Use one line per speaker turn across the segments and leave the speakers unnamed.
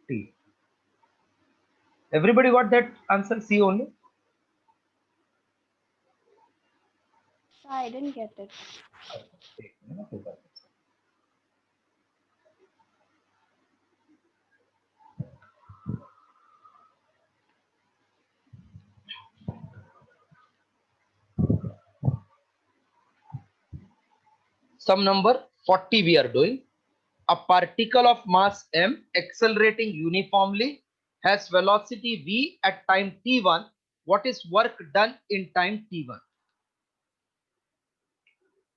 t. Everybody got that answer? C only?
I didn't get it.
Some number 40 we are doing. A particle of mass m accelerating uniformly has velocity v at time t1. What is work done in time t1?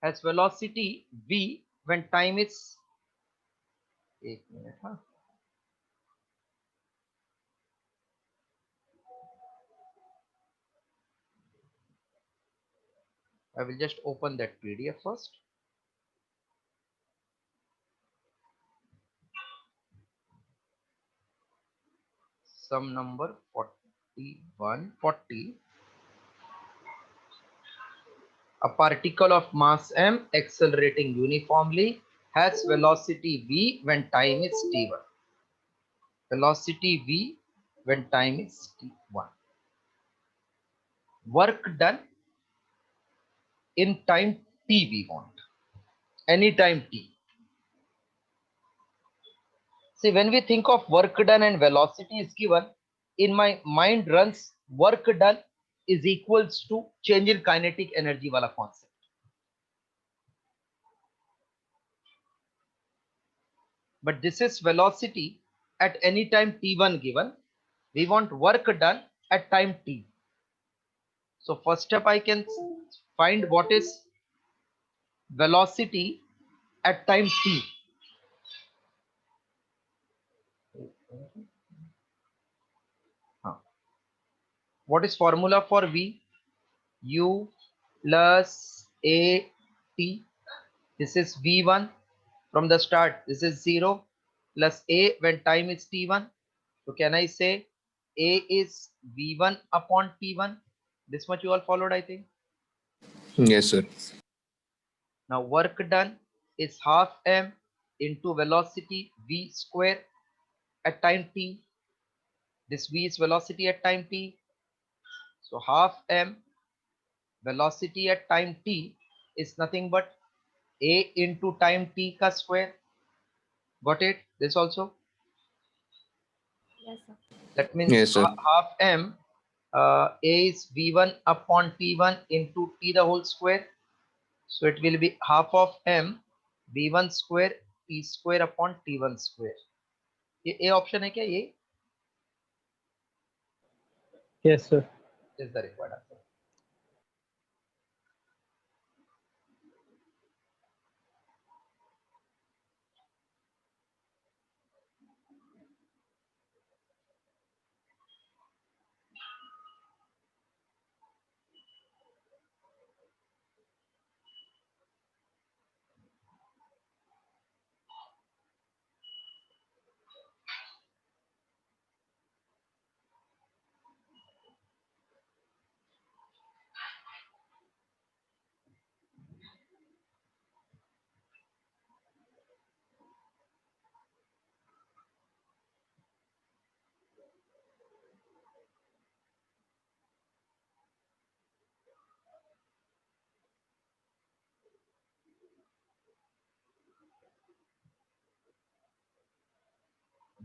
Has velocity v when time is, एक minute, huh? I will just open that PDF first. Some number 4140. A particle of mass m accelerating uniformly has velocity v when time is t1. Velocity v when time is t1. Work done in time t we want. Any time t. See, when we think of work done and velocity is given, in my mind runs work done is equals to change in kinetic energy wala concept. But this is velocity at any time t1 given. We want work done at time t. So first step I can find what is velocity at time t. What is formula for v? U plus a t. This is v1 from the start. This is 0 plus a when time is t1. So can I say a is v1 upon t1? This much you all followed, I think.
Yes, sir.
Now work done is half m into velocity v square at time t. This v is velocity at time t. So half m velocity at time t is nothing but a into time t ka square. Got it? This also?
Yes, sir.
That means
Yes, sir.
half m a is v1 upon t1 into t the whole square. So it will be half of m v1 square t square upon t1 square. ये option है क्या ये?
Yes, sir.
Is the required answer.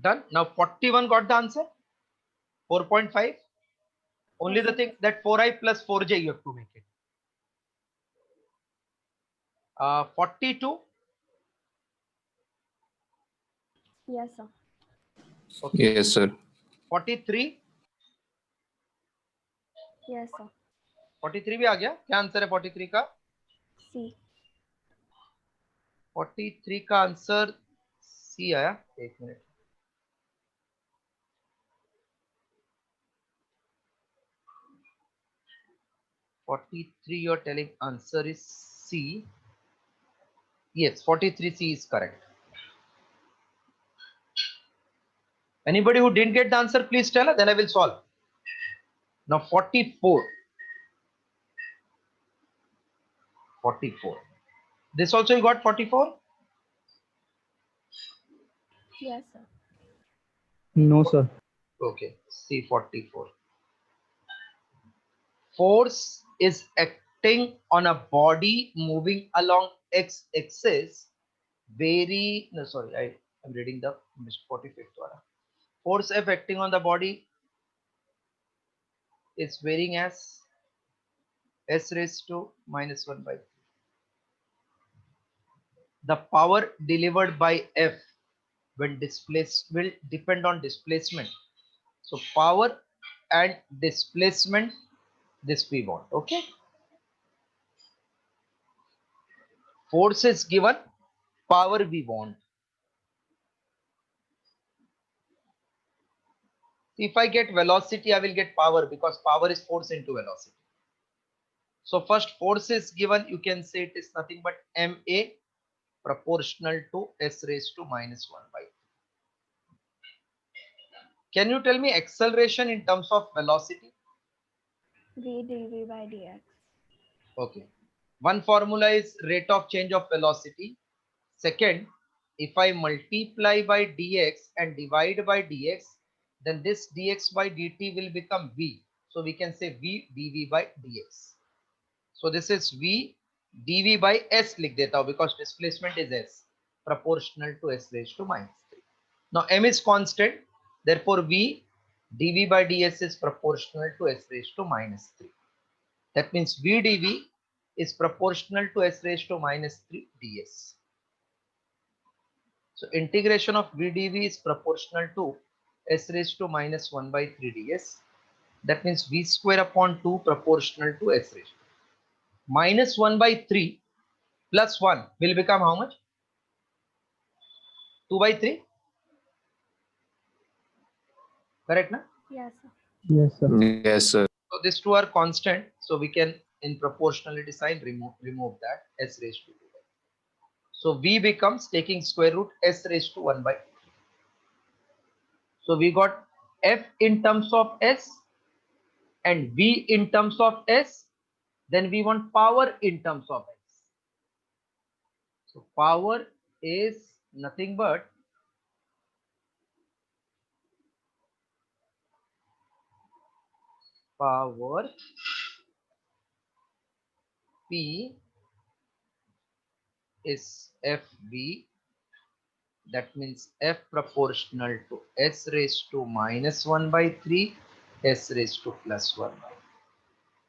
Done. Now 41 got the answer. 4.5. Only
Yes,
the
sir.
thing that 4i plus 4j you have to make it. 42.
Yes, sir.
Okay.
Yes, sir.
43.
Yes, sir.
43 भी आ गया. क्या answer है 43 का?
C.
43 का answer C आया. एक minute. 43 you're telling answer is C. Yes, 43C is correct. Anybody who didn't get the answer, please tell us, then I will solve. Now 44. 44. This also you got 44?
Yes, sir.
No, sir.
Okay, C44. Force is acting on a body moving along x-axis. No, sorry, I'm reading the 45th one. Force F acting on the body is varying as s raised to minus 1 by 3. The power delivered by F when displaced will depend on displacement. So power and displacement, this we want. Okay. Force is given, power we want. If I get velocity, I will get power because power is force into velocity. So first force is given, you can say it is nothing but ma proportional to s raised to minus 1 by 3. Can you tell me acceleration in terms of velocity?
V dv by dx.
Okay. One formula is rate of change of velocity. Second, if I multiply by dx and divide by dx, then this dx by dt will become v. So we can say v dv by dx. So this is v dv by s लिख देता हूं because displacement is s proportional to s raised to minus 3. Now m is constant, therefore v dv by ds is proportional to s raised to minus 3. That means v dv is proportional to s raised to minus 3 ds. So integration of v dv is proportional to s raised to minus 1 by 3 ds. That means v square upon 2 proportional to s raised to minus 1 by 3 plus 1 will become how much? 2 by 3? Correct, na?
Yes, sir.
Yes, sir.
Yes, sir.
So these two are constant, so we can in proportionality sign remove that s raised to 2. So v becomes taking square root s raised to 1 by 3. So we got f in terms of s and v in terms of s. Then we want power in terms of s. So power is nothing but power P is FV. That means F proportional to S raised to minus 1 by 3, S raised to plus 1 by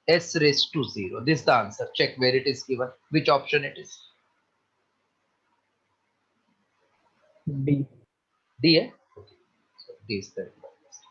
S raised to 0. This is the answer. Check where it is given, which option it is.
D.
D, eh? Okay. So D is the right answer.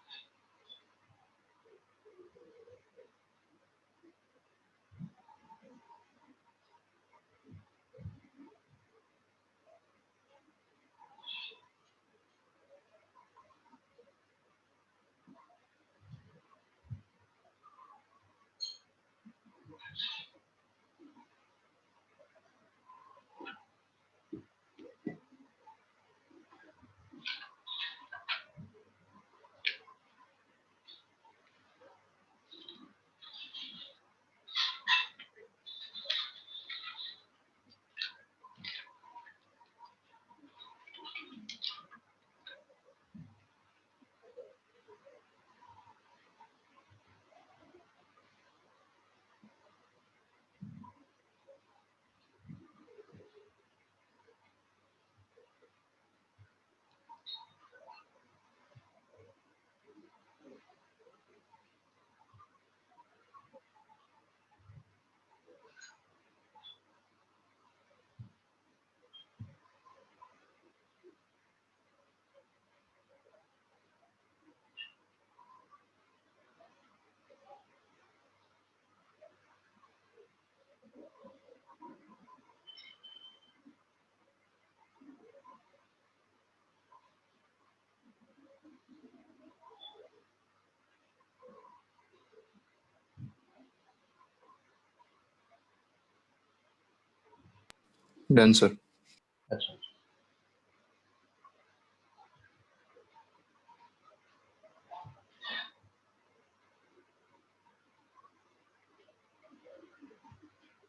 Done, sir.
Achha.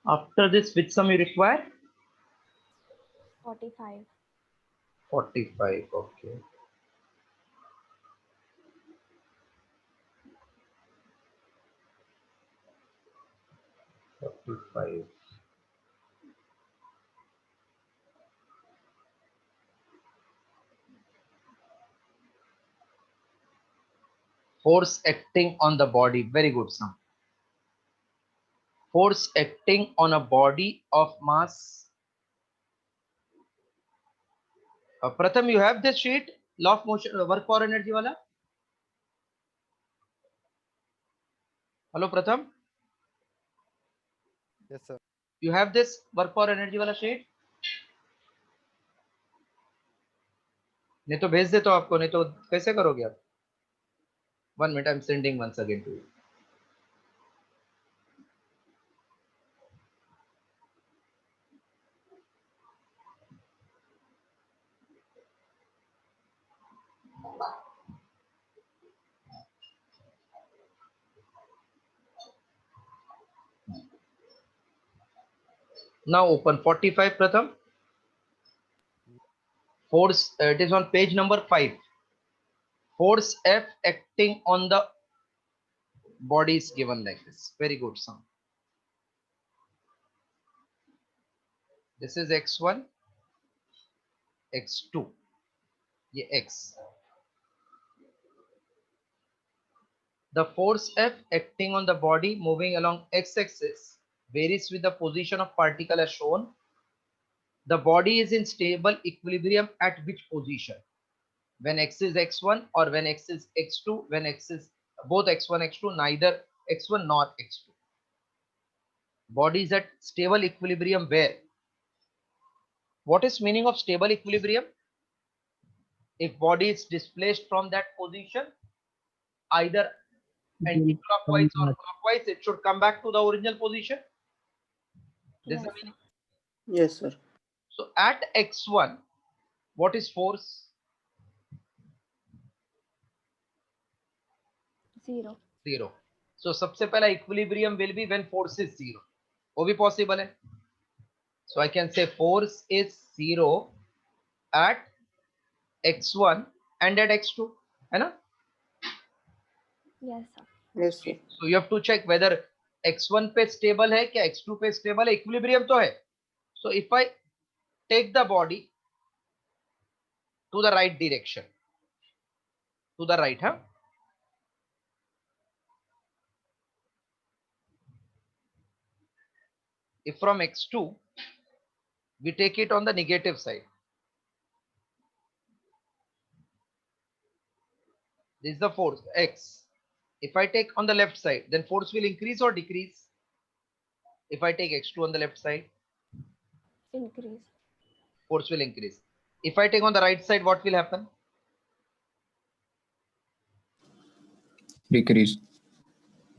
After this, which sum you require?
45.
45. Okay. 45. Force acting on the body. Very good, Sam. Force acting on a body of mass. Pratham, you have this sheet, law of motion, work for energy wala? Hello, Pratham.
Yes, sir.
You have this work for energy wala sheet? नहीं तो भेज देता हूं आपको, नहीं तो कैसे करोगे आप? 1 minute, I'm sending once again to you. Now open 45, Pratham. Force, it is on page number 5. Force F acting on the body is given like this. Very good, Sam. This is x1, x2, ये x. The force F acting on the body moving along x-axis varies with the position of particle as shown. The body is in stable equilibrium at which position? When x is x1 or when x is x2, when x is both x1, x2, neither x1 nor x2. Body is at stable equilibrium where? What is meaning of stable equilibrium? If body is displaced from that position, either anti-clockwise or clockwise, it should come back to the original position. This is the
Yes,
meaning.
Yes, sir.
So at x1, what is force?
0.
0. So सबसे पहला equilibrium will be when force is 0. वो भी possible है. So I can say force is 0 at x1 and at x2, है ना?
Yes, sir.
Yes, sir.
So you have to check whether x1 पे stable है क्या x2 पे stable है. Equilibrium तो है. So if I take the body to the right direction, to the right, huh? If from x2 we take it on the negative side, this is the force x. If I take on the left side, then force will increase or decrease. If I take x2 on the left side,
Increase.
force will increase. If I take on the right side, what will happen?
Decrease.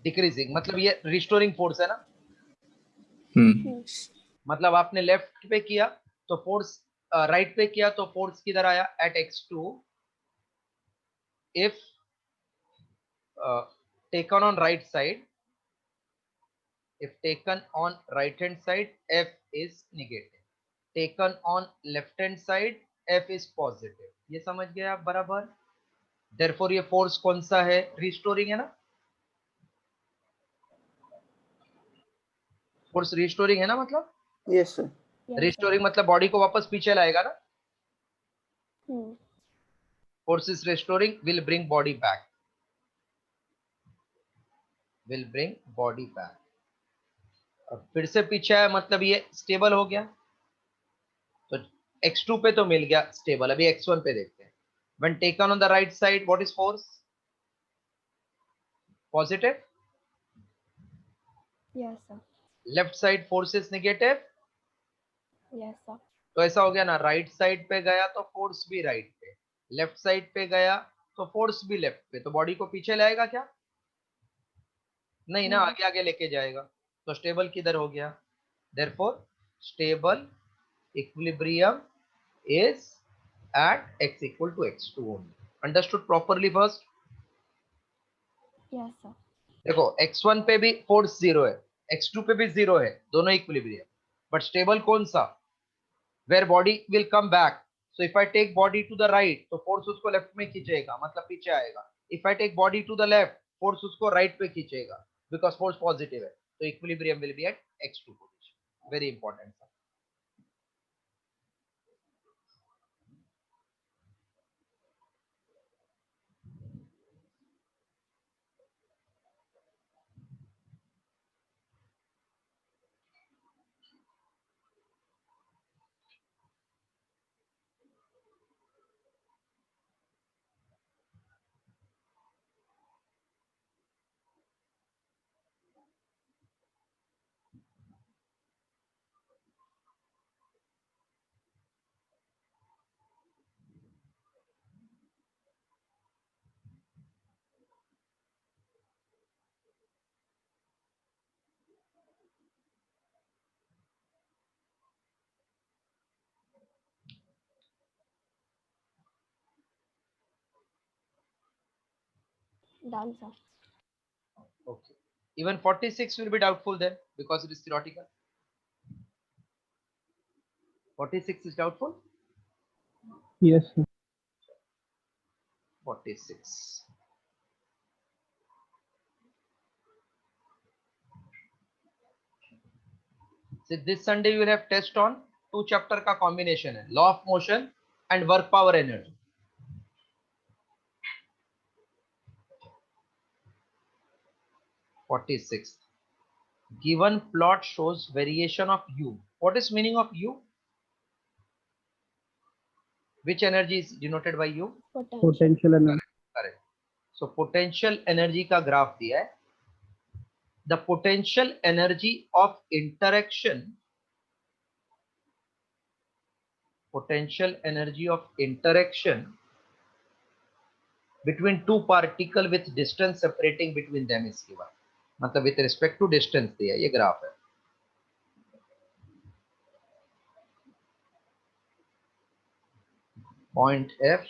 Decreasing. मतलब ये restoring force है ना? मतलब आपने left पे किया तो force right पे किया तो फोर्स किधर आया? At x2. If taken on right side, if taken on right hand side, F is negative. Taken on left hand side, F is positive. ये समझ गए आप बराबर? Therefore ये फोर्स कौन सा है? रिस्टोरिंग है ना? फोर्स रिस्टोरिंग है ना? मतलब
Yes, sir.
Yes, sir.
Restoring मतलब बॉडी को वापस पीछे लाएगा ना? Force is restoring will bring body back. Will bring body back. अब फिर से पीछे आया मतलब ये स्टेबल हो गया. तो x2 पे तो मिल गया स्टेबल. अभी x1 पे देखते हैं. When taken on the right side, what is force? Positive.
Yes, sir.
Left side force is negative.
Yes, sir.
तो ऐसा हो गया ना, राइट साइड पे गया तो फोर्स भी राइट पे, लेफ्ट साइड पे गया तो फोर्स भी लेफ्ट पे. तो बॉडी को पीछे लाएगा क्या? नहीं ना, आगे आगे लेके जाएगा. तो स्टेबल किधर हो गया? Therefore stable equilibrium is at x equal to x2 only. Understood properly first?
Yes, sir.
देखो x1 पे भी फोर्स 0 है, x2 पे भी 0 है, दोनों इक्विलिब्रियम. बट स्टेबल कौन सा? Where body will come back. So if I take body to the right तो फोर्स उसको लेफ्ट में खींचेगा, मतलब पीछे आएगा. If I take body to the left, force उसको राइट पे खींचेगा, बिकॉज फोर्स पॉजिटिव है. तो equilibrium will be at x2 position. Very important.
Done, sir.
Okay. Even 46 will be doubtful then because it is theoretical. 46 is doubtful.
Yes, sir.
46. So this Sunday you will have test on 2 chapter का combination है, law of motion and work power energy. (46) Given plot shows variation of U. What is meaning of U? Which energy is denoted by U?
Potential.
Potential energy.
Correct. So potential energy का graph दिया है. The potential energy of interaction between two particles with distance separating between them is given. मतलब with respect to distance दिया है, ये graph है. Point F,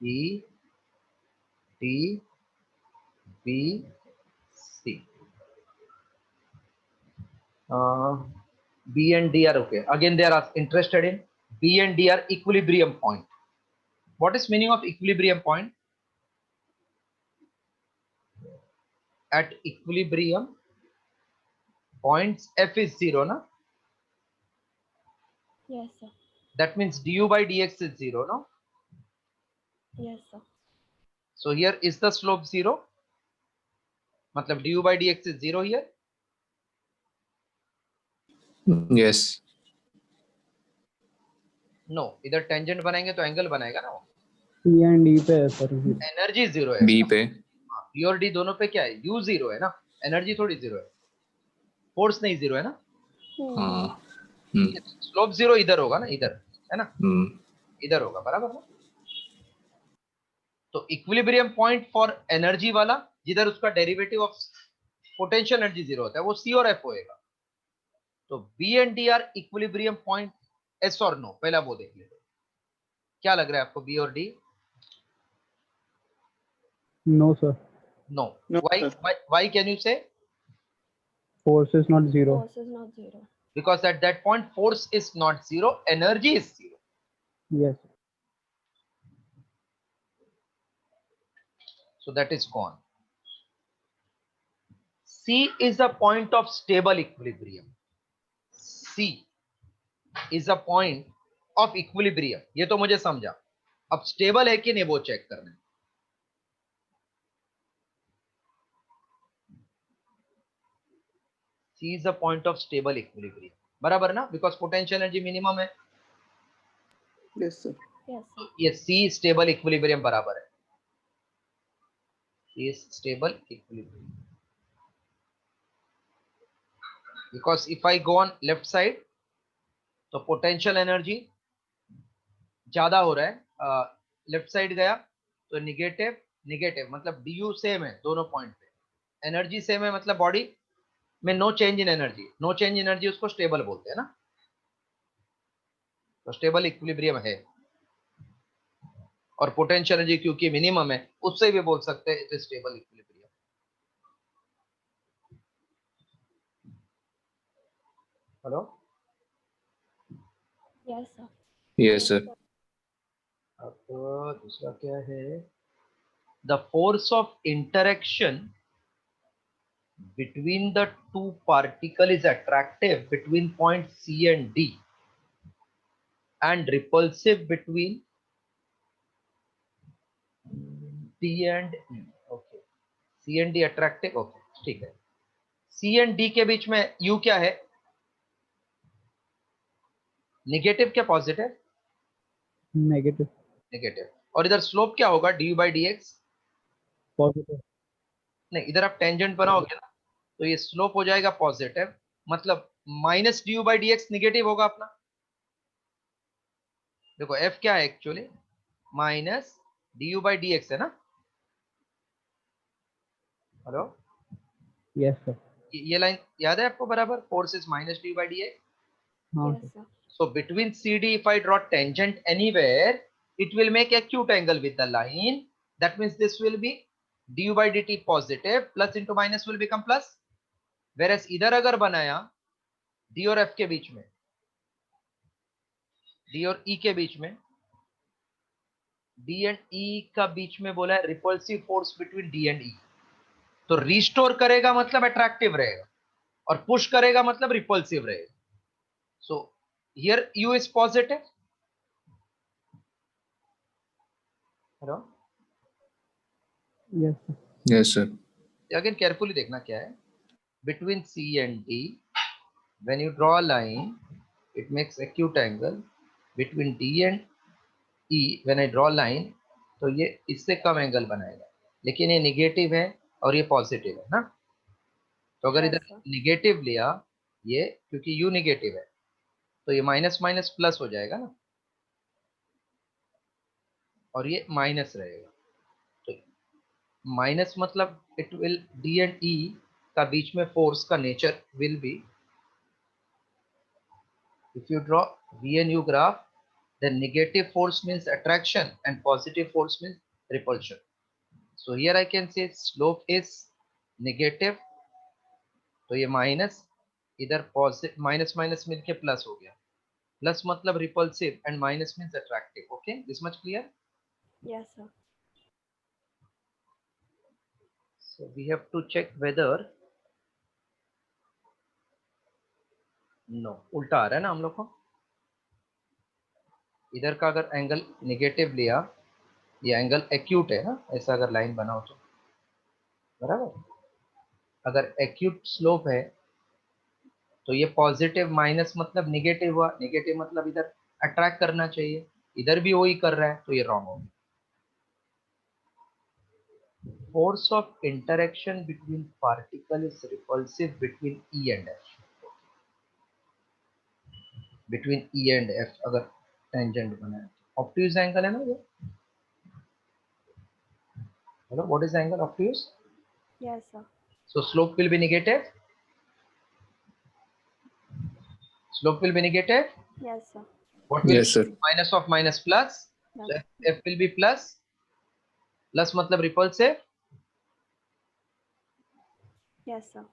E, T, B, C. B and D are okay. Again, they are interested in B and D are equilibrium point. What is meaning of equilibrium point? At equilibrium, points F is 0, na?
Yes, sir.
That means du by dx is 0, no?
Yes, sir.
So here is the slope 0. मतलब du by dx is 0 here.
Yes.
No, इधर tangent बनाएंगे तो angle बनाएगा ना वो.
C and D पे है sir.
Energy 0 है.
B पे.
P और D दोनों पे क्या है? U 0 है ना. एनर्जी थोड़ी 0 है. फोर्स नहीं 0 है ना.
हाँ.
स्लोप 0 इधर होगा ना, इधर है ना,
हम्म.
इधर होगा, बराबर ना. तो इक्विलिब्रियम पॉइंट फॉर एनर्जी वाला जिधर उसका डेरिवेटिव ऑफ पोटेंशियल एनर्जी 0 होता है वो C और F होएगा. तो B and D are equilibrium point, एस और नो. पहला वो देख लेते. क्या लग रहा है आपको B और D?
No, sir.
No.
No,
Why?
sir.
Why can you say?
Force is not zero.
Force is not 0.
Because at that point force is not 0, energy is 0.
Yes.
So that is gone. C is a point of stable equilibrium. C is a point of equilibrium. ये तो मुझे समझा. अब stable है कि नहीं वो check करना है. C is a point of stable equilibrium. बराबर ना? Because potential energy minimum है.
Yes, sir.
Yes, sir.
ये C stable equilibrium बराबर है. C is stable equilibrium. Because if I go on left side, तो पोटेंशियल एनर्जी ज्यादा हो रहा है. लेफ्ट साइड गया तो निगेटिव निगेटिव, मतलब du सेम है दोनों पॉइंट पे. एनर्जी सेम है मतलब बॉडी में no change in energy. No change in energy उसको स्टेबल बोलते हैं ना. तो स्टेबल इक्विलिब्रियम है. और पोटेंशियल एनर्जी क्योंकि मिनिमम है उससे भी बोल सकते हैं it is stable equilibrium. Hello.
Yes, sir.
Yes, sir.
अब दूसरा क्या है? The force of interaction between the two particle is attractive between point C and D and repulsive between D and E. Okay. C and D attractive. Okay. ठीक है. C and D के बीच में U क्या है? Negative क्या positive?
Negative.
Negative. और इधर slope क्या होगा? du by dx.
Positive.
नहीं, इधर आप टेंजेंट बनाओगे ना तो ये स्लोप हो जाएगा पॉजिटिव, मतलब minus du by dx negative होगा अपना. देखो f क्या है actually? Minus du by dx है ना. Hello,
Yes, sir.
ये लाइन याद है आपको बराबर? Force is minus du by dx.
हाँ
Yes,
sir.
sir.
So between CD, if I draw tangent anywhere, it will make acute angle with the line. That means this will be du by dt positive, plus into minus will become plus. Whereas इधर अगर बनाया d और f के बीच में, d और e के बीच में, d and e का बीच में बोला है repulsive force between d and e. तो रिस्टोर करेगा मतलब अट्रैक्टिव रहेगा और पुश करेगा मतलब रिपल्सिव रहेगा. So here u is positive. Hello?
Yes, sir.
Yes, sir.
Again carefully देखना क्या है. Between C and D, when you draw a line, it makes acute angle. Between D and E, when I draw line, तो ये इससे कम angle बनाएगा, लेकिन ये negative है और ये पॉजिटिव है ना. तो अगर
Yes,
इधर
sir.
निगेटिव लिया ये, क्योंकि U निगेटिव है तो ये माइनस माइनस प्लस हो जाएगा ना, और ये माइनस रहेगा. तो माइनस मतलब it will D and E का बीच में फोर्स का nature will be, if you draw V and U graph, then negative force means attraction and positive force means repulsion. So here I can say slope is negative, तो ये minus, इधर positive, minus minus मिलके plus हो गया. Plus मतलब repulsive and minus means attractive. Okay, this much clear.
Yes, sir.
So we have to check whether, no, उल्टा आ रहा है ना हम लोग को. इधर का अगर एंगल नेगेटिव लिया, ये एंगल एक्यूट है ना, ऐसा अगर लाइन बनाओ तो बराबर. अगर एक्यूट स्लोप है तो ये पॉजिटिव, माइनस मतलब नेगेटिव हुआ, नेगेटिव मतलब इधर अट्रैक्ट करना चाहिए, इधर भी वही कर रहा है, तो ये रॉन्ग होगा. Force of interaction between particle is repulsive between E and F. Between E and F अगर टेंजेंट बनाए, ऑब्ट्यूज एंगल है ना ये. Hello, what is angle obtuse?
Yes, sir.
So slope will be negative. Slope will be negative.
Yes, sir.
What will
Yes, sir.
be minus of minus plus? So
Plus.
f will be plus. Plus मतलब repulsive.
Yes, sir.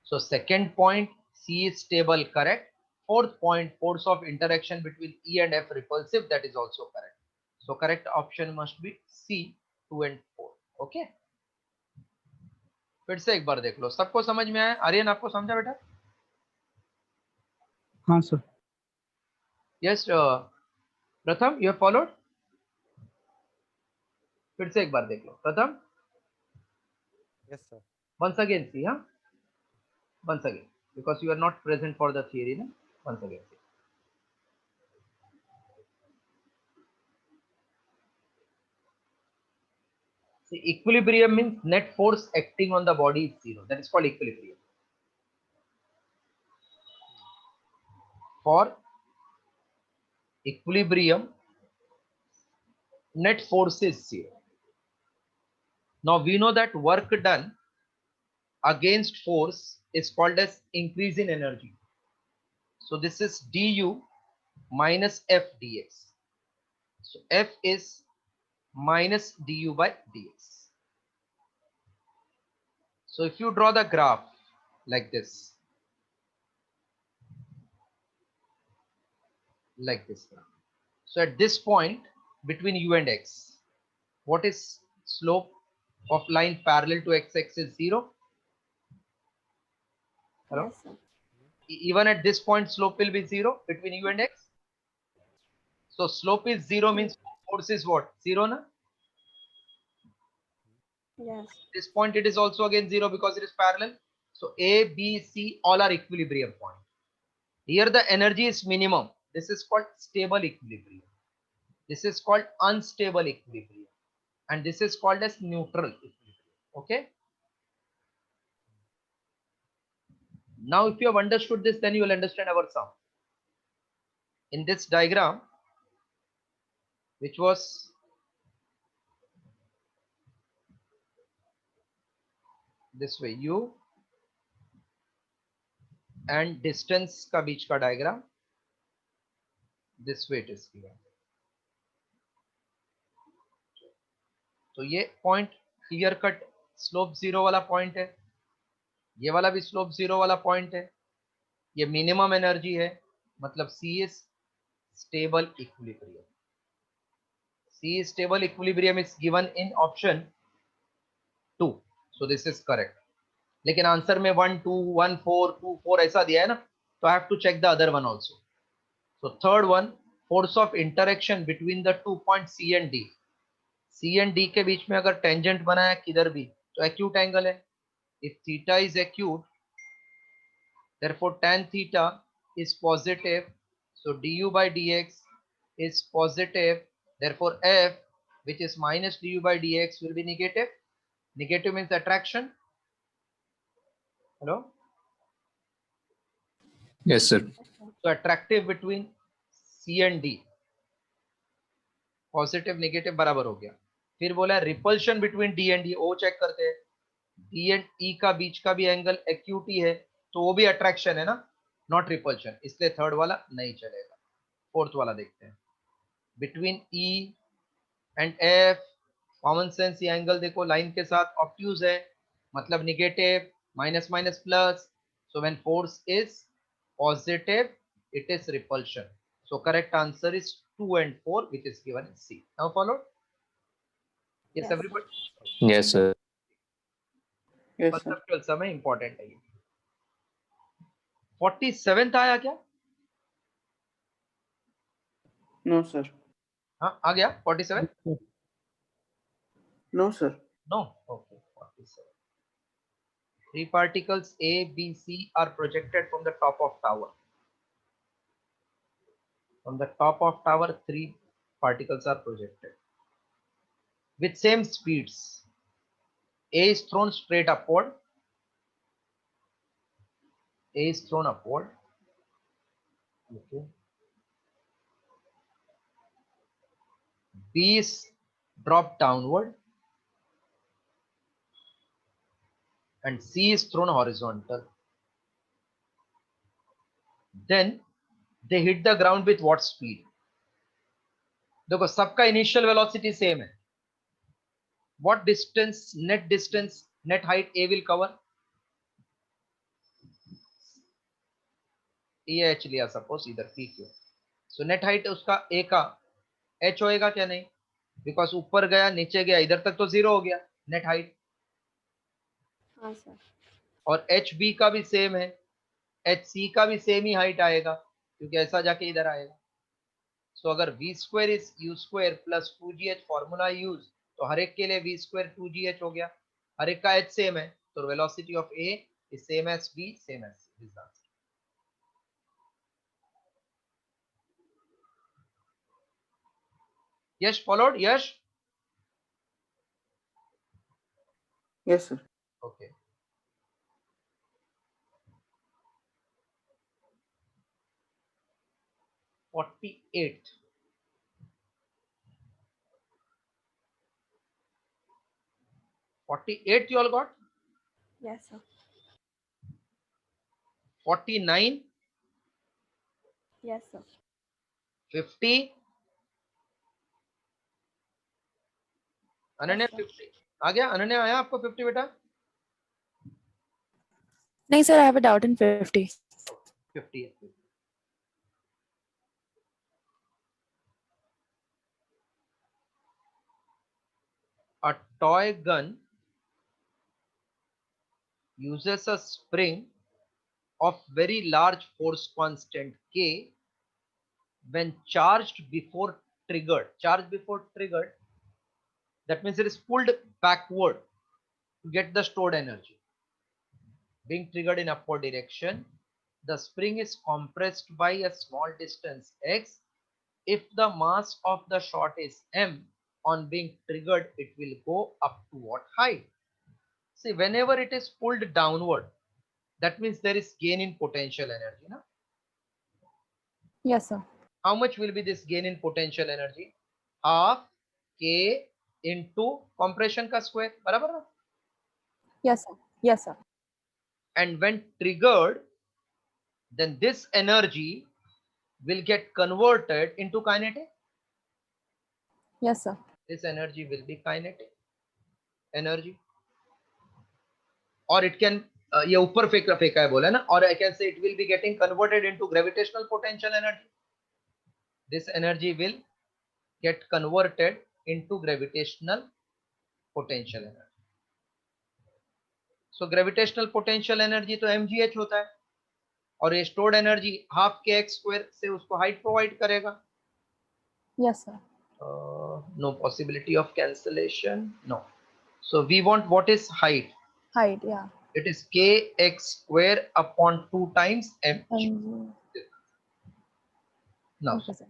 So second point C is stable, correct. Fourth point, force of interaction between E and F repulsive, that is also correct. So correct option must be C, 2 and 4. Okay. फिर से एक बार देख लो, सबको समझ में आया? आर्यन आपको समझा बेटा?
हाँ sir.
Yes, प्रथम, you have followed? फिर से एक बार देख लो प्रथम.
Yes, sir.
Once again see, huh? Once again, because you are not present for the theory, no? Once again see. See, equilibrium means net force acting on the body is zero. That is called equilibrium. For equilibrium, net force is zero. Now we know that work done against force is called as increase in energy. So this is du minus f dx. So f is minus du by dx. So if you draw the graph like this, so at this point between u and x, what is slope of line parallel to x-axis? 0. Hello?
Yes, sir.
Even at this point, slope will be 0 between u and x. So slope is 0 means force is what? 0, na?
Yes.
This point it is also again 0 because it is parallel. So A, B, C all are equilibrium point. Here the energy is minimum. This is called stable equilibrium. This is called unstable equilibrium. And this is called as neutral equilibrium. Okay. Now if you have understood this, then you will understand our sum. In this diagram, which was this way, u and distance का बीच का diagram, this way it is given. तो ये point clear cut slope 0 वाला point है, ये वाला भी slope 0 वाला पॉइंट है, ये मिनिमम एनर्जी है, मतलब C is stable equilibrium. C is stable equilibrium is given in option 2. So this is correct. लेकिन आंसर में 1 2 1 4 2 4 ऐसा दिया है ना, तो I have to check the other one also. So third one, force of interaction between the 2 point C and D. C and D के बीच में अगर टेंजेंट बनाया किधर भी तो एक्यूट एंगल है. If theta is acute, therefore tan theta is positive, so du by dx is positive, therefore f, which is minus du by dx, will be negative. Negative means attraction. Hello?
Yes, sir.
Yes, sir.
So attractive between C and D. Positive negative बराबर हो गया. फिर बोला repulsion between D and D, वो check करते हैं. D and ई का बीच का भी एंगल एक्यूटी है, तो वो भी अट्रैक्शन है ना, नॉट रिपल्शन, इसलिए थर्ड वाला नहीं चलेगा. फोर्थ वाला देखते हैं. Between E and F, common sense, ये एंगल देखो लाइन के साथ ऑब्ट्यूज है, मतलब negative, minus minus plus. So when force is positive it is repulsion. So correct answer is 2 and 4, which is given in C. Now followed? Yes,
Yes.
everybody.
Yes, sir.
Yes, sir.
Conceptual समय important है ये. 47th आया क्या?
No, sir.
हाँ आ गया 47?
No, sir.
No. Okay. 47. Three particles A, B, C are projected from the top of tower. From the top of tower, three particles are projected with same speeds. A is thrown straight upward. A is thrown upward. Okay. B is dropped downward. And C is thrown horizontal. Then they hit the ground with what speed? देखो सबका initial velocity same है. What distance, net height A will cover? EH लिया suppose इधर PQ. So net height उसका A का H होएगा क्या? नहीं, बिकॉज ऊपर गया नीचे गया इधर तक तो 0 हो गया नेट हाइट.
हाँ सर.
और HB का भी सेम है, HC का भी सेम ही हाइट आएगा क्योंकि ऐसा जाके इधर आएगा. सो अगर v square is u square plus 2gh formula use, तो हर एक के लिए v स्क्वायर 2gh हो गया. हर एक का h सेम है, तो velocity of a is same as b, same as c. This answer. Yes followed? Yes?
Yes, sir.
Okay. $48. $48 you all got?
Yes, sir.
$49,
Yes, sir.
$50. Ananya
Yes, sir.
50 आ गया? अनन्या आया आपको 50 बेटा?
नहीं sir, I have a doubt in 50.
50 है. A toy gun uses a spring of very large force constant K when charged before triggered. Charged before triggered, that means it is pulled backward to get the stored energy. Being triggered in upward direction, the spring is compressed by a small distance x. If the mass of the shot is m, on being triggered, it will go up to what height? See, whenever it is pulled downward, that means there is gain in potential energy. Na?
Yes, sir.
How much will be this gain in potential energy? Half k into compression ka square. बराबर ना?
Yes, sir. Yes, sir.
And when triggered, then this energy will get converted into kinetic.
Yes, sir.
This energy will be kinetic energy, or it can ये ऊपर फेंका है बोला ना, or I can say it will be getting converted into gravitational potential energy. This energy will get converted into gravitational potential energy. So gravitational potential energy तो mgh होता है, और ये stored energy half kx square से उसको height provide करेगा.
Yes, sir.
No possibility of cancellation. No. So we want what is height?
Height, yeah.
It is kx square upon 2 times m.
And
Now,
okay, sir.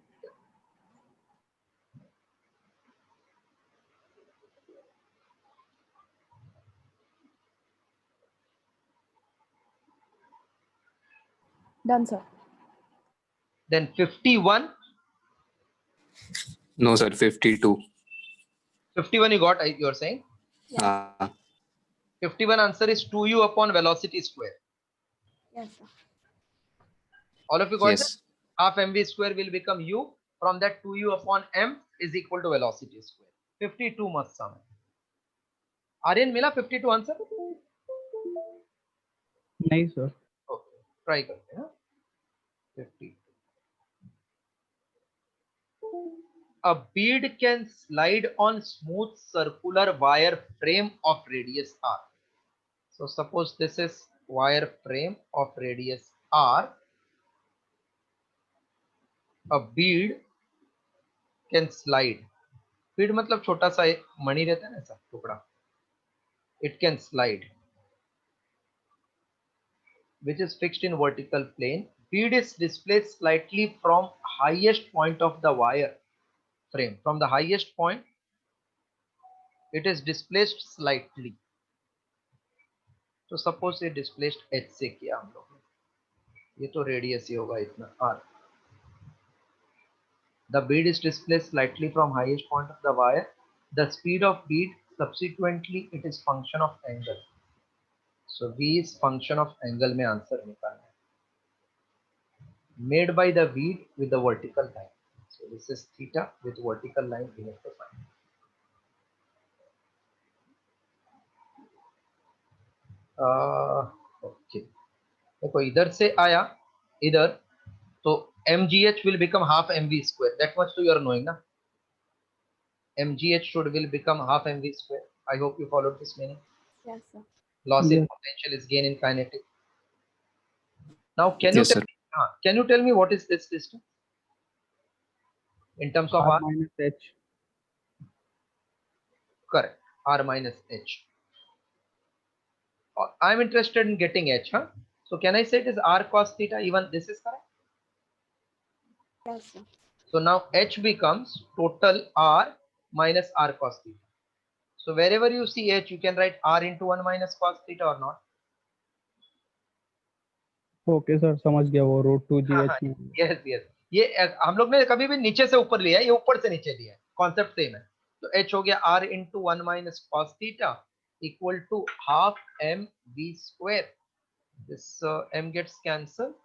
Done, sir.
then 51.
No, sir. 52.
51 you got, you are saying?
Uh,
51 answer is 2u upon velocity square.
Yes, sir.
All of you got that?
yes.
Half mv square will become u. From that 2u upon m is equal to velocity square. 52 must sum. Aryan mila 52 answer?
नहीं sir.
Okay, try करते हैं. 52. A bead can slide on smooth circular wire frame of radius r. So suppose this is wire frame of radius r. A bead can slide. Bead मतलब छोटा सा मणि रहता है ना ऐसा टुकड़ा. It can slide, which is fixed in vertical plane. Bead is displaced slightly from highest point of the wire frame. From the highest point, it is displaced slightly. तो suppose ये displaced h से किया हम लोग, ये तो radius ही होगा इतना r. The bead is displaced slightly from highest point of the wire. The speed of bead subsequently it is function of angle. So V is function of angle में answer निकालना है. Made by the bead with the vertical line. So this is theta with vertical line we have to find. Okay. देखो इधर से आया इधर, तो mgh will become half mv square. That much to you are knowing na. mgh should will become half mv square. I hope you followed this meaning.
Yes, sir.
Loss in
Yes.
potential is gain in kinetic. Now can you
Yes,
tell
sir.
me, can you tell me what is this distance in terms of
R
r?
minus H.
Correct, r minus h. I'm interested in getting h, huh? So can I say it is r cos theta? Even this is correct.
Yes, sir.
So now h becomes total r minus r cos theta. So wherever you see h, you can write r into 1 minus cos theta or not.
Okay sir, समझ गया वो √2gh में.
Yes, yes. ये हम लोग ने कभी भी नीचे से ऊपर लिया है, ये ऊपर से नीचे लिया है. कॉन्सेप्ट सेम है. तो h हो गया r into 1 minus cos theta equal to half mv square. This m gets cancelled.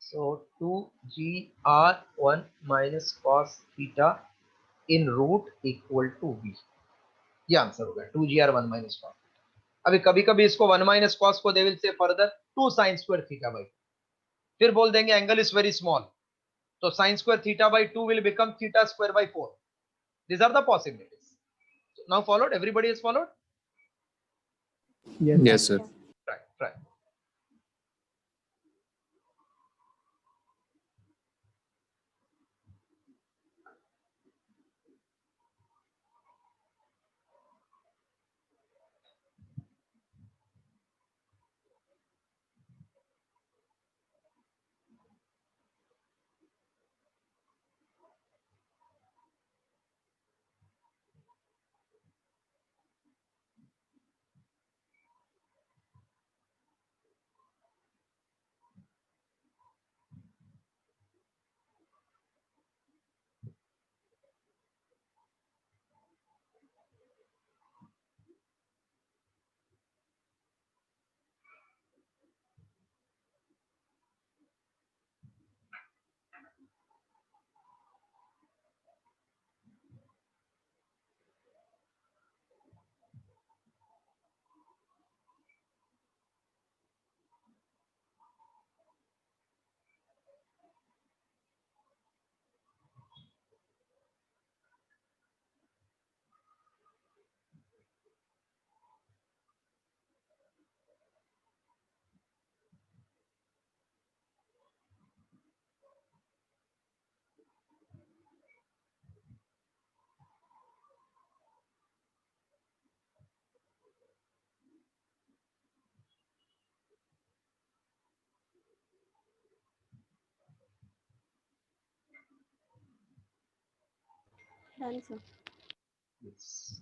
So 2gr1 minus cos theta in root equal to v. ये आंसर हो गया 2gr1 minus cos. अभी कभी कभी इसको 1 minus cos को they will say further 2 sin square theta by 2. फिर बोल देंगे एंगल इज वेरी स्मॉल, तो sin square theta by 2 will become theta square by 4. These are the possibilities. So now followed? Everybody has followed?
Yes.
Yes, sir.
Right, right.
10, sir.
Yes.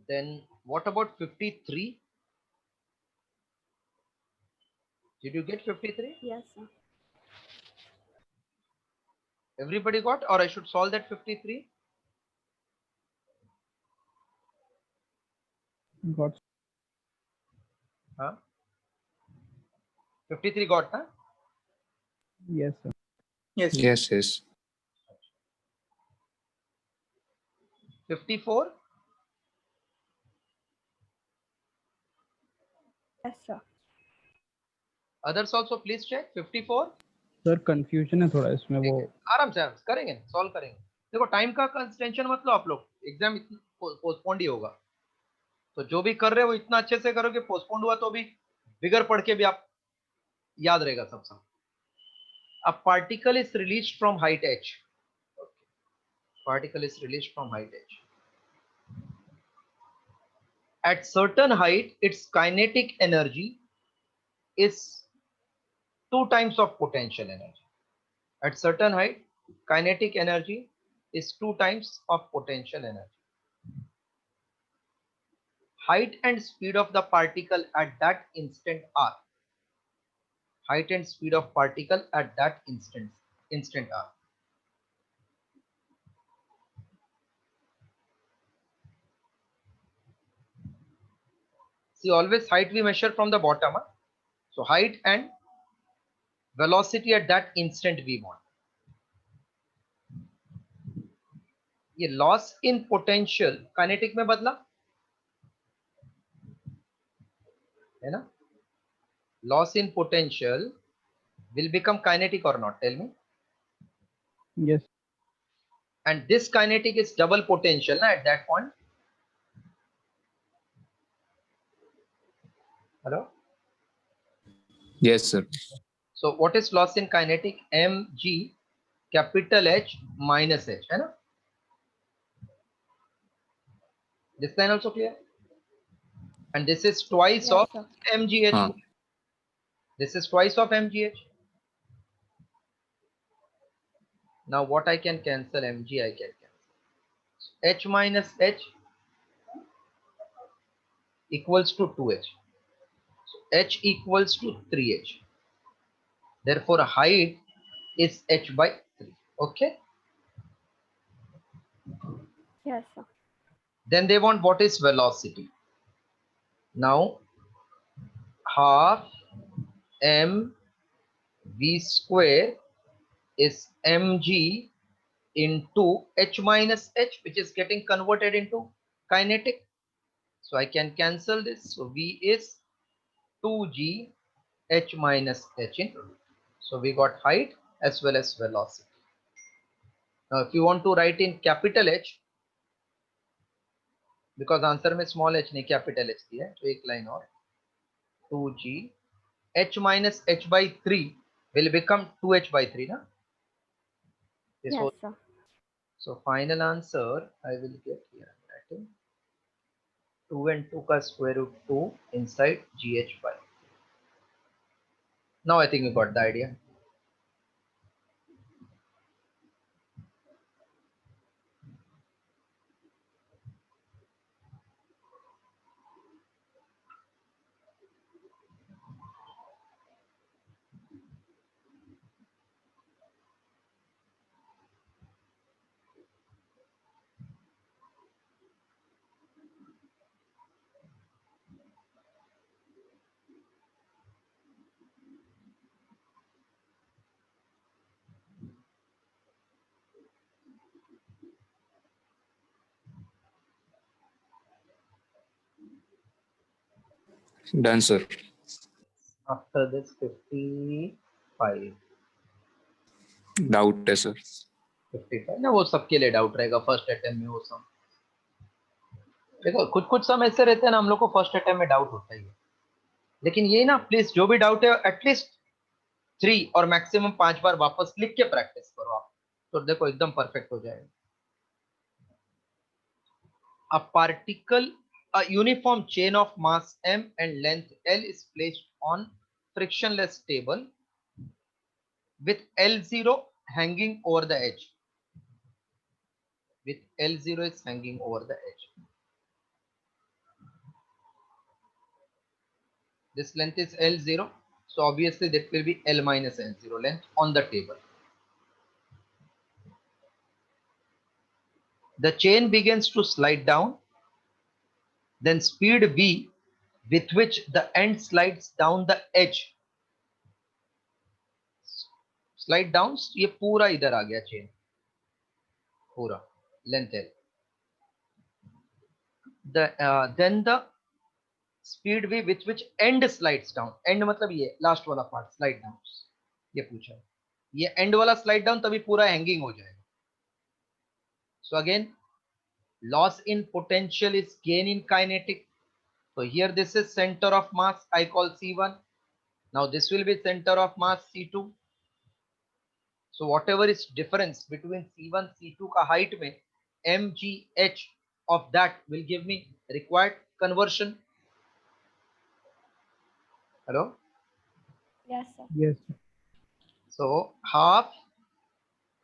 Then what about 53? Did you get 53?
Yes, sir.
Everybody got, or I should solve that 53?
Got.
Huh? 53 got, huh?
Yes, sir.
Yes, sir.
Yes, yes.
54?
Yes, sir.
Others also please check. 54?
Sir confusion है थोड़ा इसमें
ठीक
वो
है, आराम से करेंगे, solve करेंगे। देखो टाइम का टेंशन मत लो आप लोग, एग्जाम पोस्टपोन्ड ही होगा, तो जो भी कर रहे हो वो इतना अच्छे से करो कि पोस्टपोन्ड हुआ तो भी बिगर पढ़ के भी आप याद रहेगा सब। A particle is released from height h. Particle is released from height h. At certain height, its kinetic energy is 2 times of potential energy. At certain height, kinetic energy is 2 times of potential energy. Height and speed of the particle at that instant are. Height and speed of particle at that instant are. See, always height we measure from the bottom. Huh? So height and velocity at that instant we want. ये loss in potential kinetic में बदला है ना, loss in potential will become kinetic or not, tell me?
yes
And this kinetic is double potential na, at that point. Hello?
Yes, sir.
So what is loss in kinetic? mg capital H minus h, है ना? This line also clear? And this is twice
Yes,
of
sir.
mgh.
हाँ.
This is twice of mgh. Now what I can cancel? mg I can cancel. H minus h equals to 2h. So h equals to 3h. Therefore height is h by 3. Okay.
Yes, sir.
Then they want what is velocity. Now half m v square is mg into h minus h, which is getting converted into kinetic. So I can cancel this. So v is 2g h minus h in. So we got height as well as velocity. Now if you want to write in capital H, because answer में small h नहीं capital H दिया है, तो एक line और 2g h minus h by 3 will become 2h by 3 na? This
Yes,
whole,
sir.
so final answer I will get here, writing 2 and 2 का square root 2 inside gh by. Now I think you got the idea.
Done, sir.
After this 55
Doubt है, sir.
55 ना, वो सबके लिए doubt रहेगा first attempt में वो सब। देखो कुछ सम ऐसे रहते हैं ना, हम लोग को फर्स्ट अटेम्प्ट में डाउट होता ही है, लेकिन ये ना प्लीज जो भी डाउट है एटलीस्ट 3 और मैक्सिमम 5 बार वापस लिख के प्रैक्टिस करो आप, तो देखो एकदम परफेक्ट हो जाएगा। A particle, a uniform chain of mass m and length l is placed on frictionless table with L0 hanging over the edge. With L0 is hanging over the edge. This length is L0. So obviously that will be L minus L0 length on the table. The chain begins to slide down. Then speed V with which the end slides down the edge. Slide down, ये पूरा इधर आ गया chain. पूरा length L. Then the speed V with which end slides down. End मतलब ये last वाला part slide down. ये पूछा है. ये end वाला slide down तभी पूरा hanging हो जाएगा. So again, loss in potential is gain in kinetic. So here this is center of mass, I call C1. Now this will be center of mass C2. So whatever is difference between C1 C2 का height में mgh of that will give me required conversion. Hello.
Yes, sir.
Yes, sir.
So half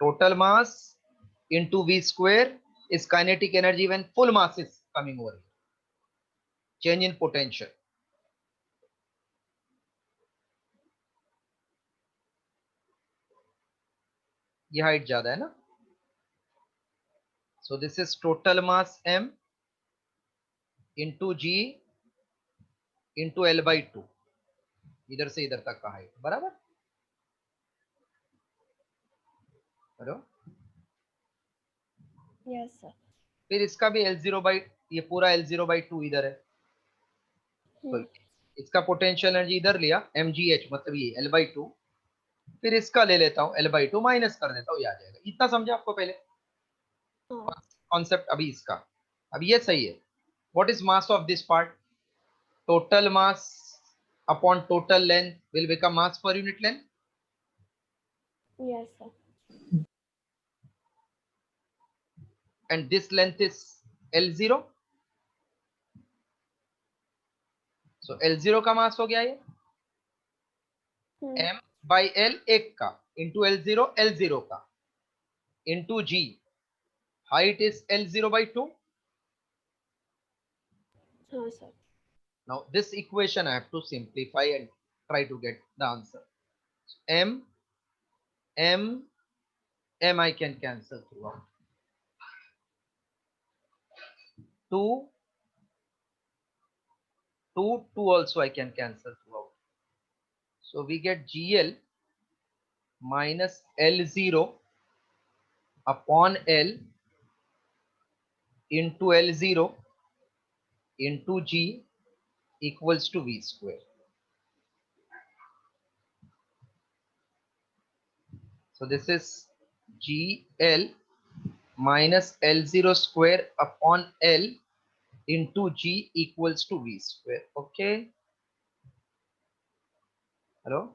total mass into V square is kinetic energy when full mass is coming over here. Change in potential. ये height ज्यादा है ना. So this is total mass m into g into L by 2. इधर से इधर तक का height बराबर. हेलो.
Yes, sir.
फिर इसका भी L0 by ये पूरा L0 by 2 इधर है. तो इसका पोटेंशियल एनर्जी इधर लिया mgh मतलब ये L by 2. फिर इसका ले लेता हूँ L by 2 माइनस कर देता हूँ, ये आ जाएगा. इतना समझा आपको पहले कॉन्सेप्ट. अभी इसका, अब ये सही है. What is mass of this part? Total mass upon total length will become mass per unit length.
Yes, sir.
And this length is L0. So L0 का मास हो गया ये m by L एक का into L0 L0 का into G. Height is L0 by 2.
No, sir.
Now this equation I have to simplify and try to get the answer. M I can cancel throughout. 2 also I can cancel throughout. So we get GL minus L0 upon L into L0 into G equals to V square. So this is GL minus L0 square upon L into G equals to V square. Okay. Hello.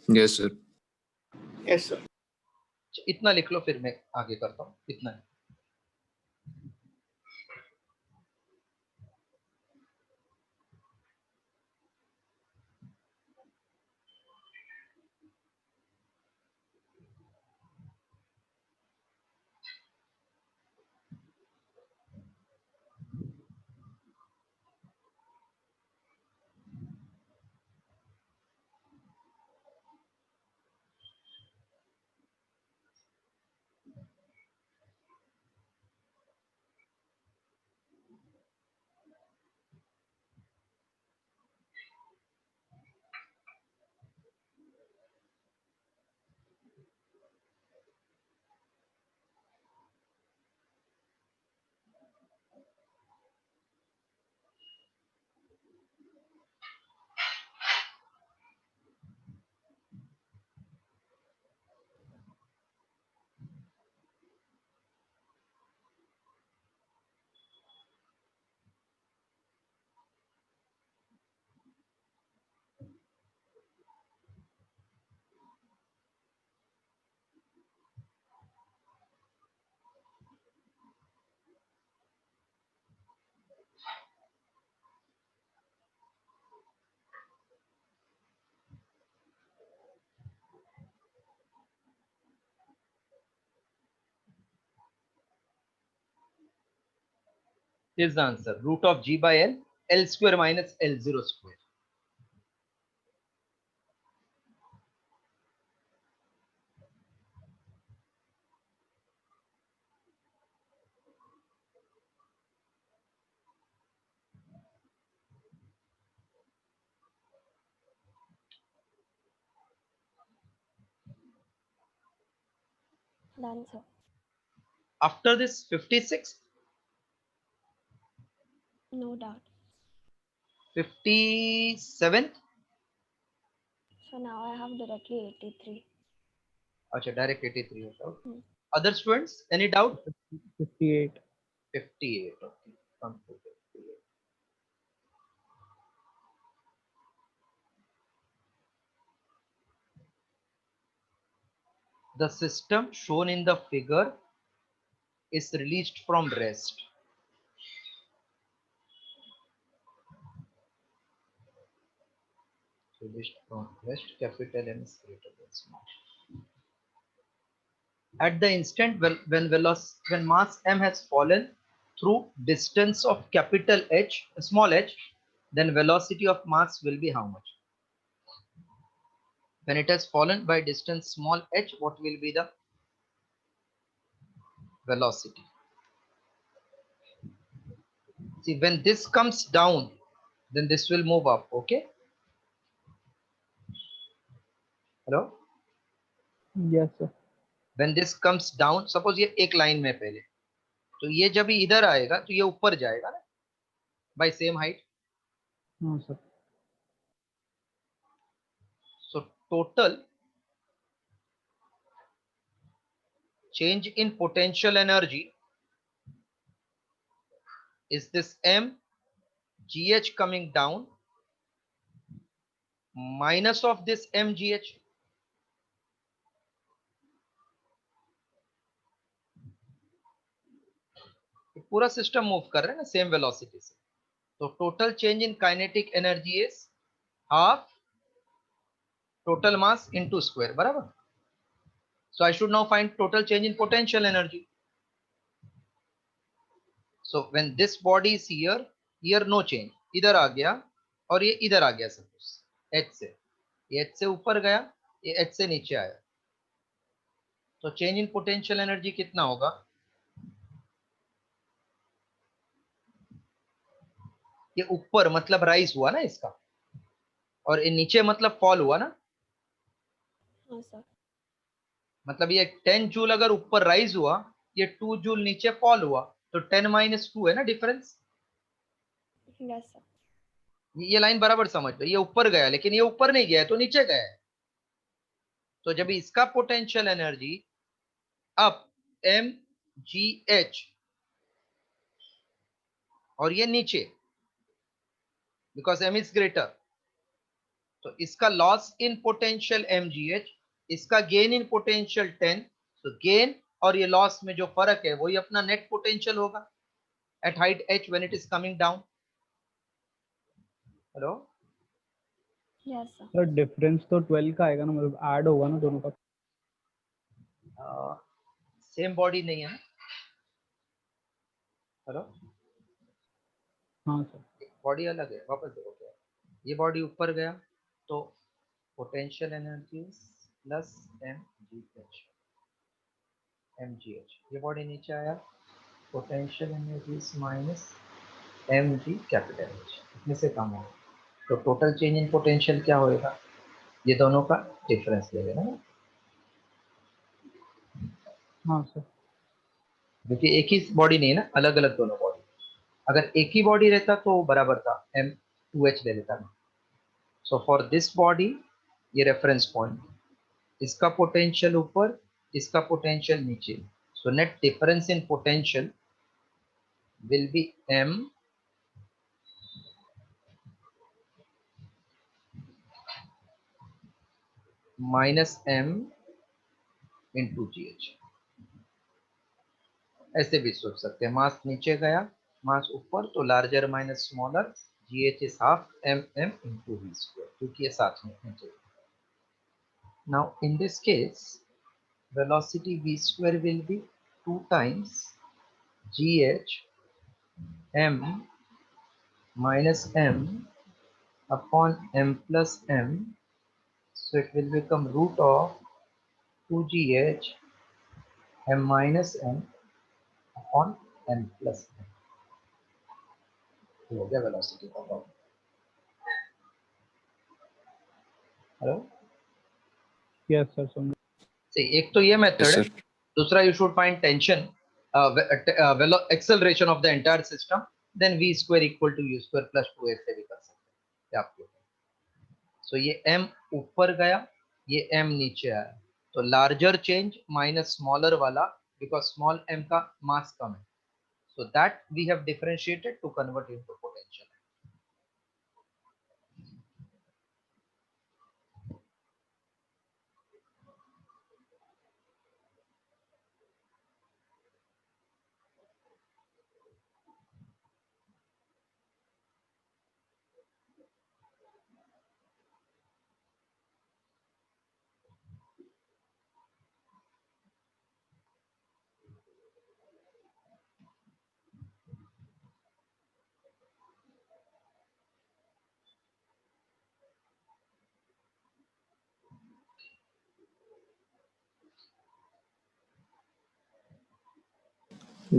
Yes, sir.
Yes, sir.
इतना लिख लो, फिर मैं आगे करता हूँ. इतना. is the answer. Root of g by L, L square minus L0 square.
Done, sir.
After this 56,
No doubt.
57.
So now I have directly 83.
Acha, direct 83 होता है.
Hmm.
Other students, any doubt?
58.
58. Okay. Come to 58. The system shown in the figure is released from rest. Released from rest, capital M is greater than small. At the instant when mass m has fallen through distance of capital H, small h, then velocity of mass will be how much? When it has fallen by distance small h, what will be the velocity? See, when this comes down, then this will move up. Okay. Hello.
Yes, sir.
When this comes down, suppose ये एक line में पहले, तो ये जब इधर आएगा तो ये ऊपर जाएगा ना, by same height.
No, sir.
So total change in potential energy is this m gh coming down minus of this mgh. पूरा सिस्टम मूव कर रहा है ना सेम वेलोसिटी से, तो total change in kinetic energy is half total mass into square, बराबर. So I should now find total change in potential energy. So when this body is here, here no change, इधर आ गया और ये इधर आ गया, सपोज एच से, ये एच से ऊपर गया, ये एच से नीचे आया, तो चेंज इन पोटेंशियल एनर्जी कितना होगा? ये ऊपर मतलब राइज हुआ ना इसका, और ये नीचे मतलब फॉल हुआ ना.
हाँ सर.
मतलब ये 10 जूल अगर ऊपर राइज हुआ, ये 2 जूल नीचे फॉल हुआ, तो 10 माइनस 2 है ना डिफरेंस.
Yes sir.
ये लाइन बराबर समझ लो, ये ऊपर गया लेकिन ये ऊपर नहीं गया है तो नीचे गया है. तो जब इसका potential energy up M G H और ये नीचे बिकॉज एम इज ग्रेटर, तो इसका loss in potential M G H, इसका गेन इन पोटेंशियल 10. तो गेन और ये लॉस में जो फर्क है वही अपना नेट पोटेंशियल होगा at height h when it is coming down. Hello.
Yes sir.
Sir difference तो 12 का आएगा ना, मतलब ऐड होगा ना दोनों का.
सेम बॉडी नहीं है ना. हेलो.
हाँ सर.
बॉडी अलग है, वापस देखो क्या है. ये बॉडी ऊपर गया तो potential energy plus M G H, ये बॉडी नीचे आया, potential energy minus M G capital H, इतने से कम होगा, तो टोटल चेंज इन पोटेंशियल क्या होएगा? ये दोनों का डिफरेंस लेगा ना,
हाँ सर.
क्योंकि एक ही बॉडी नहीं है ना, अलग अलग दोनों बॉडी. अगर एक ही बॉडी रहता तो बराबर था, एम 2h ले लेता ना. सो फॉर दिस बॉडी ये रेफरेंस पॉइंट, इसका पोटेंशियल ऊपर, इसका पोटेंशियल नीचे, so net difference in potential will be m minus m into ji H. ऐसे भी सोच सकते हैं, मास नीचे गया, मास ऊपर, तो larger minus smaller, G H is half M M into V square, क्योंकि ये साथ में नीचे. Now in this case velocity v square will be 2 times gh m minus m upon m plus m. So it will become root of 2gh m minus m upon m plus m. ये हो गया velocity का formula. Hello.
Yes, sir. So
एक तो ये method
Yes,
है.
sir.
दूसरा you should find tension, acceleration of the entire system, then v square equal to u square plus 2a से भी कर सकते हैं. ये आपके. So ये m ऊपर गया, ये m नीचे आया. तो लार्जर चेंज माइनस स्मॉलर वाला, बिकॉज स्मॉल m का मास कम है. So that we have differentiated to convert into potential.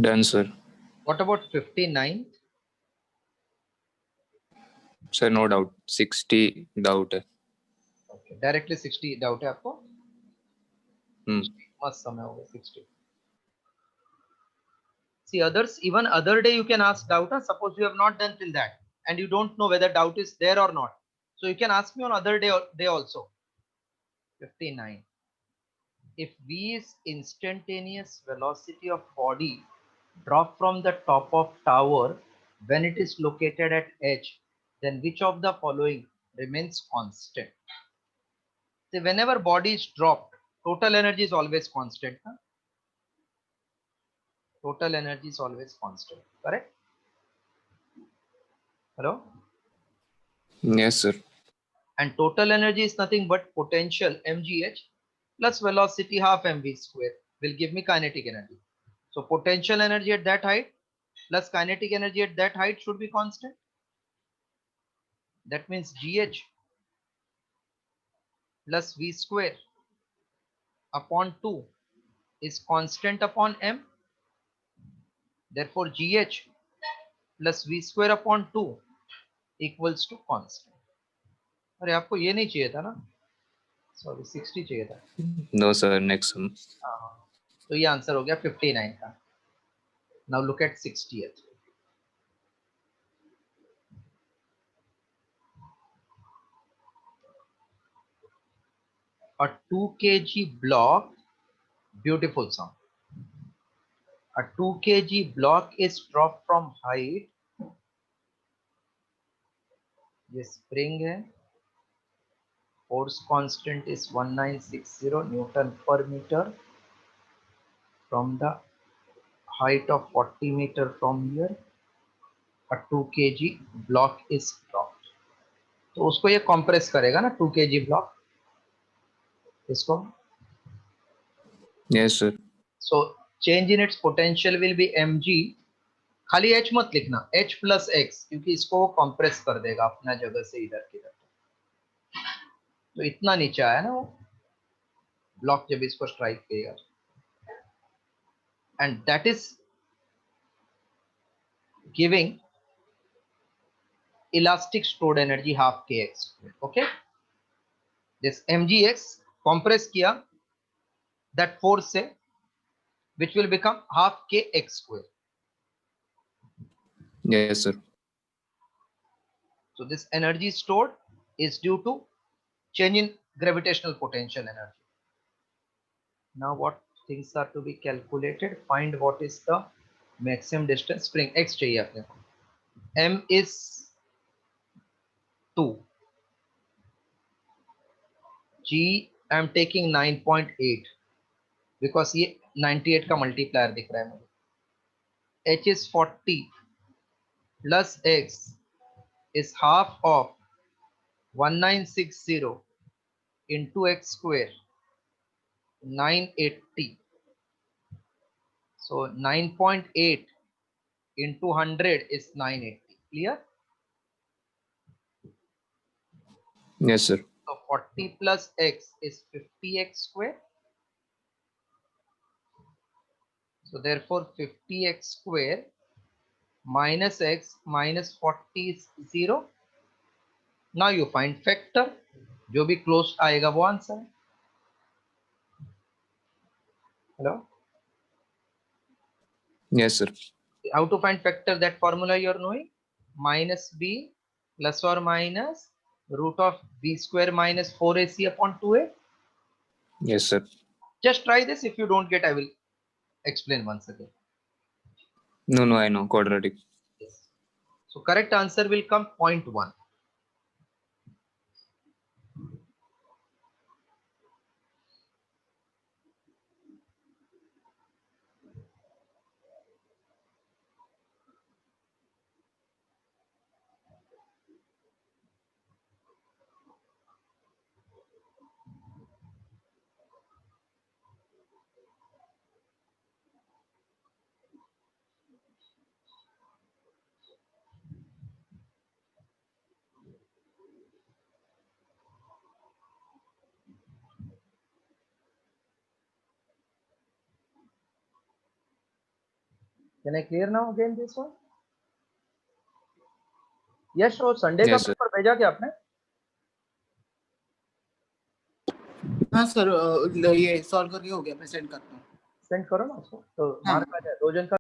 Done, sir.
What about 59?
Sir, no doubt. 60 doubt है.
Okay, directly 60 doubt है आपको? मस्त समय हो गया 60. See others, even other day you can ask doubt. Suppose you have not done till that and you don't know whether doubt is there or not. So you can ask me on other day also. 59. If v is instantaneous velocity of body drop from the top of tower when it is located at h, then which of the following remains constant? See, whenever body is dropped, total energy is always constant. Huh? Total energy is always constant, correct? Hello?
Yes, sir.
And total energy is nothing but potential mgh plus velocity half mv square will give me kinetic energy. So potential energy at that height plus kinetic energy at that height should be constant. That means gh plus v square upon 2 is constant upon m. Therefore gh plus v square upon 2 equals to constant. अरे आपको ये नहीं चाहिए था ना, sorry 60 चाहिए था.
No, sir. Next sum.
तो ये आंसर हो गया 59 का. Now look at 60th. A 2 kg block, beautiful song. A 2 kg block is dropped from height. ये spring है. Force constant is 1960 Newton per meter from the height of 40 meter from here. A 2 kg block is dropped. तो उसको ये compress करेगा ना 2 kg block. इसको.
Yes, sir.
So change in its potential will be mg. खाली h मत लिखना, h plus x, क्योंकि इसको वो कंप्रेस कर देगा अपना जगह से इधर की तरफ. तो इतना नीचे आया ना वो ब्लॉक जब इसको स्ट्राइक किएगा. And that is giving elastic stored energy half k x. Okay, this mgx compress किया दैट फोर्स से, which will become half kx square.
Yes, sir.
So this energy stored is due to change in gravitational potential energy. Now what things are to be calculated? Find what is the maximum distance. Spring x चाहिए अपने को. M is 2. G I am taking 9.8 because ये 98 का multiplier दिख रहा है मुझे. H is 40 plus x is half of 1960 into x square 980. So 9.8 into 100 is 980. Clear?
Yes, sir.
So 40 plus x is 50x square. So therefore 50x square minus x minus 40 is 0. Now you find factor. जो भी close आएगा वो answer है. Hello?
Yes, sir.
How to find factor? That formula you are knowing. Minus b plus or minus root of b square minus 4ac upon 2a.
Yes, sir.
Just try this. If you don't get, I will explain once again.
No, I know quadratic.
Yes. So correct answer will come 0.1. Can I clear now again this one? Yes, so Sunday का
Yes, sir.
Paper भेजा क्या आपने?
हाँ sir, ये solve करके हो गया, मैं सेंड करता हूँ.
सेंड करो ना उसको. तो
हाँ.
मार्क आ जाए. 2 जन का